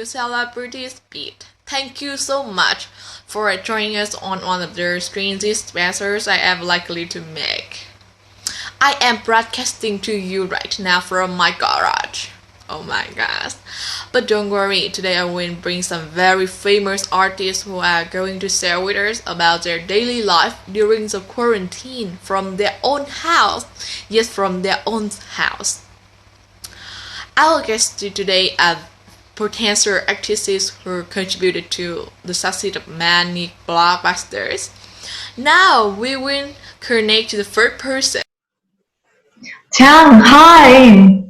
celebrities beat. Thank you so much for joining us on one of the strangest answers I am likely to make. I am broadcasting to you right now from my garage. Oh my gosh. But don't worry, today I will bring some very famous artists who are going to share with us about their daily life during the quarantine from their own house. Yes, from their own house. Our guest today are potential artists who contributed to the success of many blockbusters. Now we will connect to the third person. Trang, hi.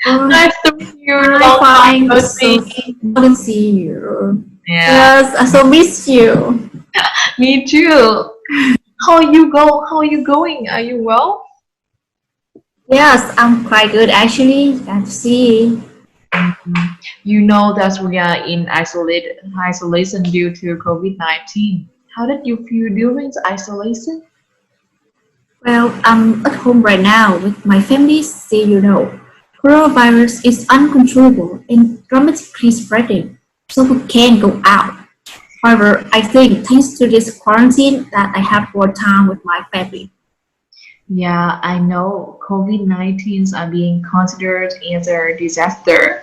Oh, Nice to meet you. hi, Long time fine. no So see. good to see you. Yeah, Yes, I so miss you. me too. How are you going? Are you well? Yes, I'm quite good actually. Glad to see. You know that we are in isolation due to COVID-19. How did you feel during the isolation? Well, I'm at home right now with my family. See, coronavirus is uncontrollable and dramatically spreading, so we can't go out. However, I think thanks to this quarantine that I have more time with my family. Yeah, I know COVID-19s are being considered as a disaster.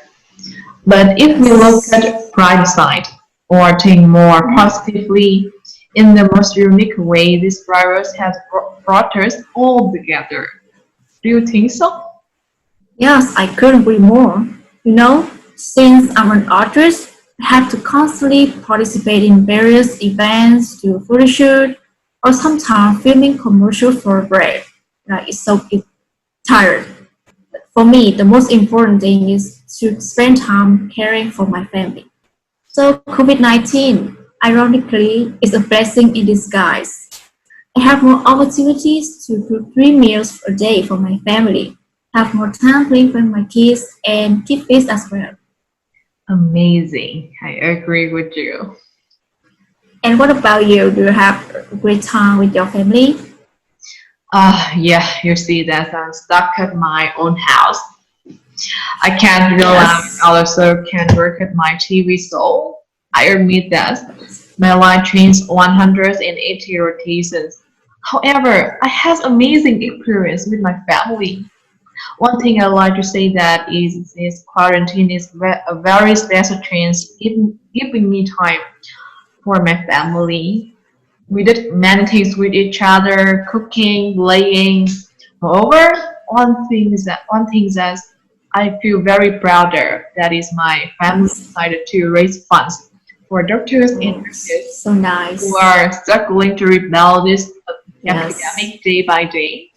But if we look Yes. at bright side or think more positively, in the most unique way, this virus has brought us all together. Do you think so? Yes, I couldn't agree more. Since I'm an artist, I have to constantly participate in various events, do photo shoot, or sometimes filming commercials for bread. It's tired. For me, the most important thing is to spend time caring for my family. So COVID-19, ironically, is a blessing in disguise. I have more opportunities to cook 3 meals a day for my family, have more time playing with my kids, and keep fit as well. Amazing. I agree with you. And what about you? Do you have a great time with your family? Yeah, you see that I'm stuck at my own house. I can't go out. Yes. I also can't work at my TV show. I admit that my life changed 180 rotations. However, I had amazing experience with my family. One thing I like to say that is this quarantine is a very special chance giving me time for my family. We did many things with each other, cooking, playing. Moreover, one thing that I feel very proud of that is my family Yes. decided to raise funds for doctors and Oh, nurses so who nice. are struggling to repel this Yes. epidemic day by day.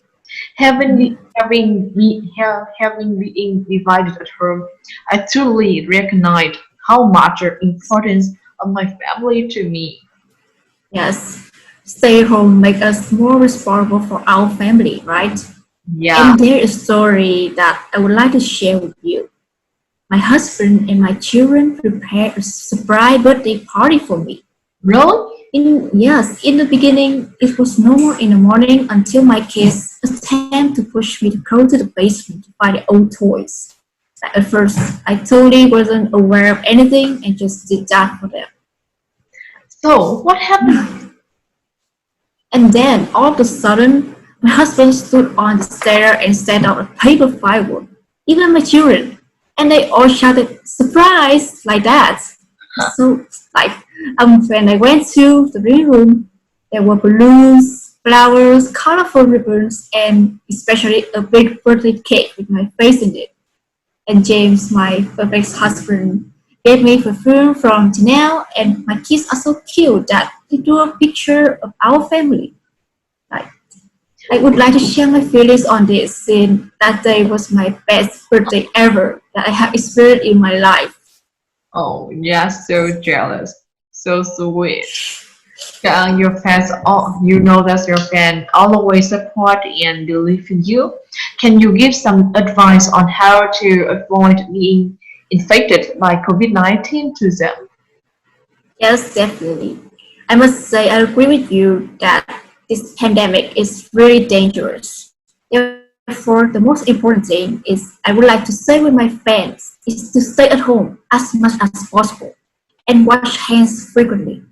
Having been divided at home, I truly recognize how much of importance of my family to me. Yes. Stay home make us more responsible for our family, right? Yeah, And there is a story that I would like to share with you. My husband and my children prepared a surprise birthday party for me. really? In the beginning, it was normal in the morning until my kids attempt to push me to go to the basement to find the old toys. At first, I totally wasn't aware of anything and just did that for them. So, what happened? And then, all of a sudden, my husband stood on the stair and set out a paper firework. Even my children. And they all shouted, surprise, like that. So, like, when I went to the living room, there were balloons, flowers, colorful ribbons, and especially a big birthday cake with my face in it. And James, my perfect husband, gave me perfume from Chanel, and my kids are so cute that they drew a picture of our family. Like, I would like to share my feelings on this, since that day was my best birthday ever that I have experienced in my life. Oh, yeah, so jealous. So sweet. Your fans, all you know that your fans always support and believe in you. Can you give some advice on how to avoid being infected by COVID-19 to them? Yes, definitely. I must say, I agree with you that this pandemic is really dangerous. There Therefore, the most important thing is I would like to say with my fans is to stay at home as much as possible and wash hands frequently.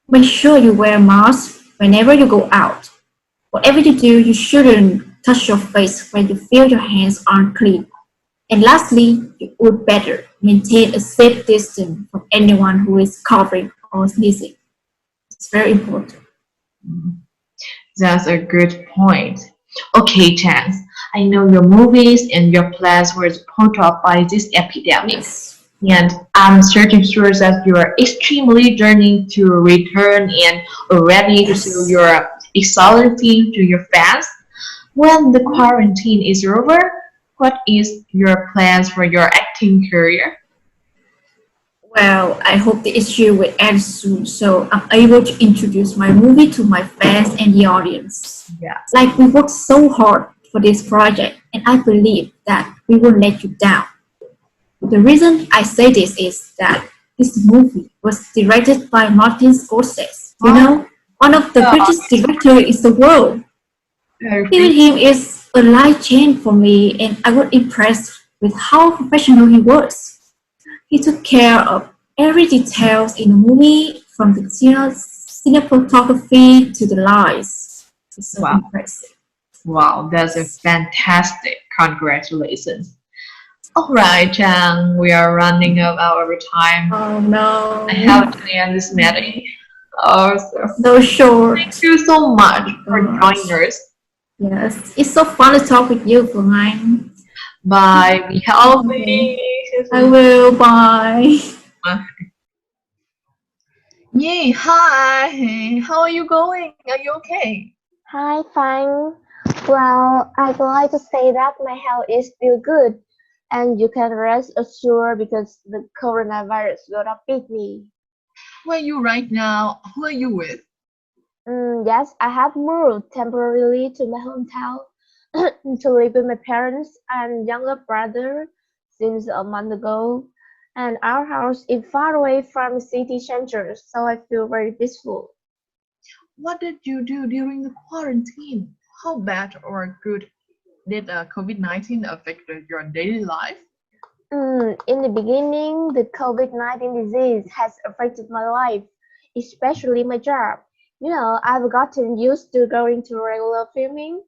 Make sure you wear a mask whenever you go out. Whatever you do, you shouldn't touch your face when you feel your hands aren't clean. And lastly, you would better maintain a safe distance from anyone who is coughing or sneezing. It's very important. That's a good point. Okay, Chance, I know your movies and your plans were put off by this epidemic, Yes. and I'm certain sure that you are extremely yearning to return and ready to show Yes. your excellency to your fans. When the quarantine is over, what is your plans for your acting career? Well, I hope the issue will end soon so I'm able to introduce my movie to my fans and the audience. Yes. Like we worked so hard for this project and I believe that we won't let you down. The reason I say this is that this movie was directed by Martin Scorsese. You Oh, know, one of the yeah, greatest directors in the world. very Even famous. him is a life change for me and I was impressed with how professional he was. He took care of every details in the movie, from the cinematography to the lights. It's so Wow, impressive. wow, that's a fantastic. Congratulations. All right, Trang, we are running out our time. Oh I no, have to end this meeting. Oh, so so thank short. you so much for joining Gosh. us. Yes, it's so fun to talk with you, Phuong. Bye. Be Okay, healthy. I will. Bye. Yay, hi. How are you going? Are you okay? Hi, fine. Well, I'd like to say that my health is still good, and you can rest assured because the coronavirus will not beat me. Where are you right now? Who are you with? Yes, I have moved temporarily to my hometown to live with my parents and younger brother since a month ago, and our house is far away from the city center, so I feel very peaceful. What did you do during the quarantine? How bad or good did COVID-19 affect your daily life? In the beginning, the COVID-19 disease has affected my life, especially my job. I've gotten used to going to regular filming,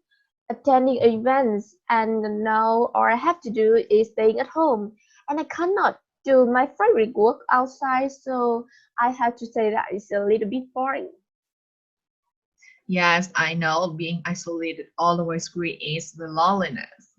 attending events, and now all I have to do is staying at home. And I cannot do my favorite work outside, so I have to say that it's a little bit boring. Yes, I know being isolated always creates the loneliness.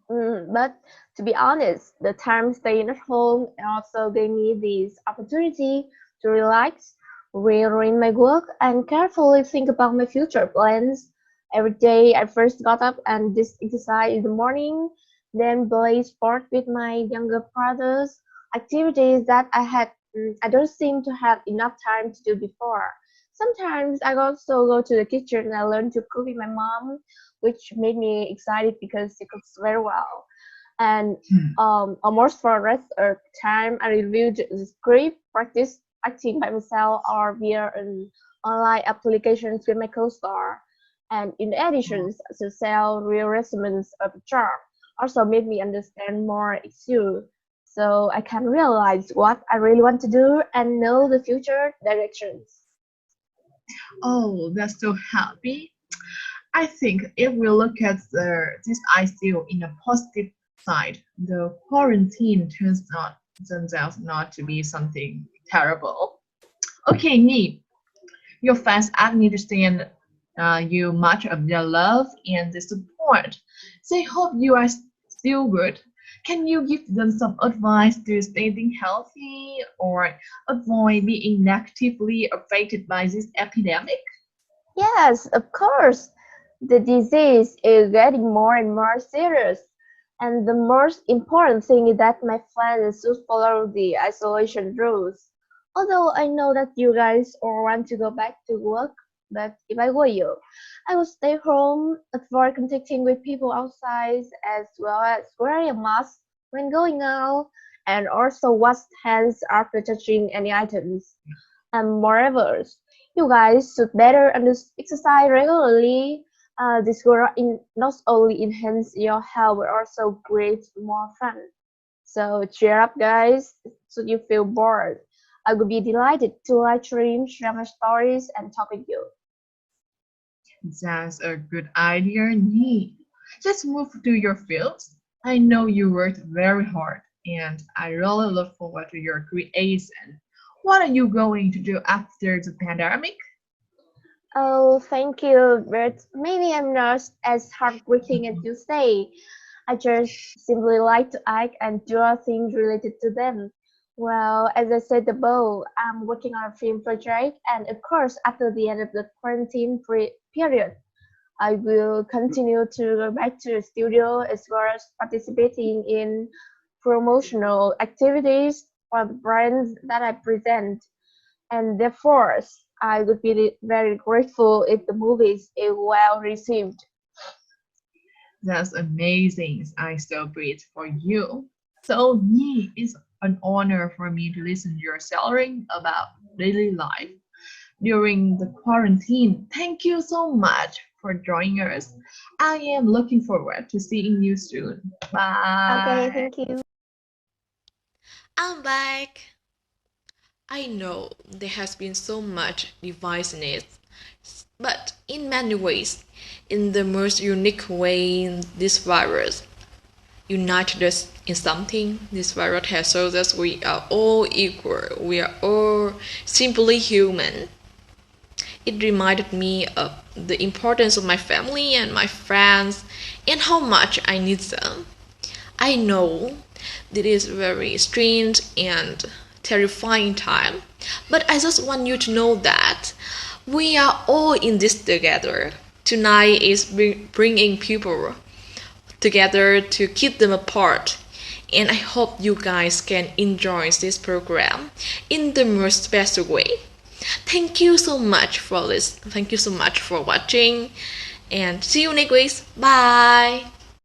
But to be honest, the time staying at home also gave me this opportunity to relax, rearrange my work, and carefully think about my future plans. Every day, I first got up and did exercise in the morning, then play sport with my younger brothers, activities that I don't seem to have enough time to do before. Sometimes I also go to the kitchen and I learn to cook with my mom, which made me excited because she cooks very well. And Hmm. almost for the rest of the time, I reviewed the script, practice acting by myself or via an online applications with my co-star. And in addition, to sell real resumes of the job also made me understand more issue. So I can realize what I really want to do and know the future directions. Oh, that's so happy. I think if we look at this ICU in a positive side, the quarantine turns out not to be something terrible. Okay, Ni, your fans understand you much of their love and the support. They hope you are still good. Can you give them some advice to staying healthy or avoid being negatively affected by this epidemic? Yes, of course. The disease is getting more and more serious. And the most important thing is that my friends should follow the isolation rules. Although I know that you guys all want to go back to work, but if I were you, I would stay home, avoid contacting with people outside, as well as wearing a mask when going out, and also wash hands after touching any items. And moreover, you guys should better exercise regularly. This will not only enhance your health but also create more fun. So cheer up, guys! Should you feel bored, I would be delighted to live stream, share my stories, and talk with you. That's a good idea, Nee. Just move to your fields. I know you worked very hard, and I really look forward to your creation. What are you going to do after the pandemic? Oh, thank you, but maybe I'm not as hardworking as you say. I just simply like to act and draw things related to them. Well, as I said above, I'm working on a film project, and of course, after the end of the quarantine period, I will continue to go back to the studio as well as participating in promotional activities for the brands that I present. And therefore, I would be very grateful if the movie is well received. That's amazing. I celebrate for you. So, Nee, it's an honor for me to listen to your sharing about daily life during the quarantine. Thank you so much for joining us. I am looking forward to seeing you soon. Okay, Bye. thank you. I'm back. I know there has been so much divisiveness, but in many ways, in the most unique way, this virus united us in something. This virus has showed us we are all equal. We are all simply human. It reminded me of the importance of my family and my friends and how much I need them. I know that is very strange and terrifying time, but I just want you to know that we are all in this together. Tonight is bringing people together to keep them apart. And I hope you guys can enjoy this program in the most special way. Thank you so much for listening. Thank you so much for watching. And see you next week. Bye.